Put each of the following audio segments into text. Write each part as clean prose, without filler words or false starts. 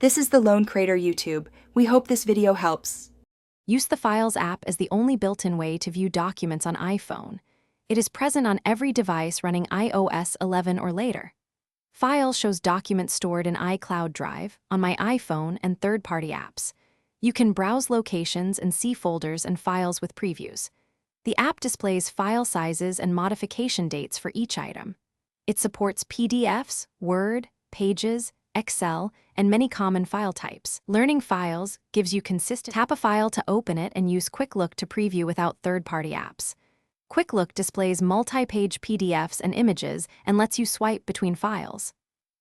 This is the Lone Creator YouTube. We hope this video helps. Use the Files app as the only built-in way to view documents on iPhone. It is present on every device running iOS 11 or later. Files shows documents stored in iCloud Drive, on my iPhone, and third-party apps. You can browse locations and see folders and files with previews. The app displays file sizes and modification dates for each item. It supports PDFs, Word, Pages, Excel, and many common file types. Learning files gives you consistent. Tap a file to open it and use Quick Look to preview without third-party apps. Quick Look displays multi-page PDFs and images and lets you swipe between files.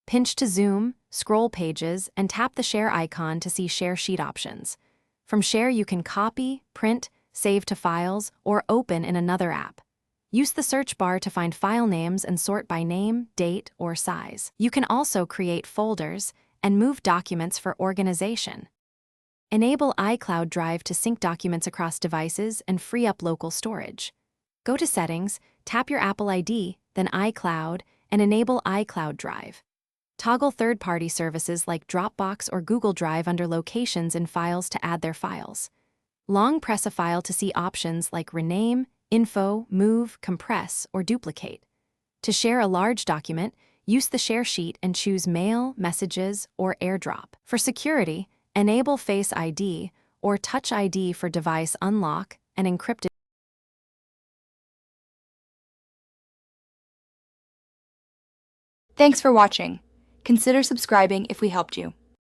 Pinch to zoom, scroll pages, and tap the share icon to see share sheet options. From Share you can copy, print, save to files, or open in another app. Use the search bar to find file names and sort by name, date, or size. You can also create folders and move documents for organization. Enable iCloud Drive to sync documents across devices and free up local storage. Go to Settings, tap your Apple ID, then iCloud, and enable iCloud Drive. Toggle third-party services like Dropbox or Google Drive under Locations in Files to add their files. Long press a file to see options like Rename, Info, Move, Compress, or Duplicate. To share a large document, use the Share sheet and choose Mail, Messages, or AirDrop. For security, enable Face ID or Touch ID for device unlock and encrypted. Thanks for watching. Consider subscribing if we helped you.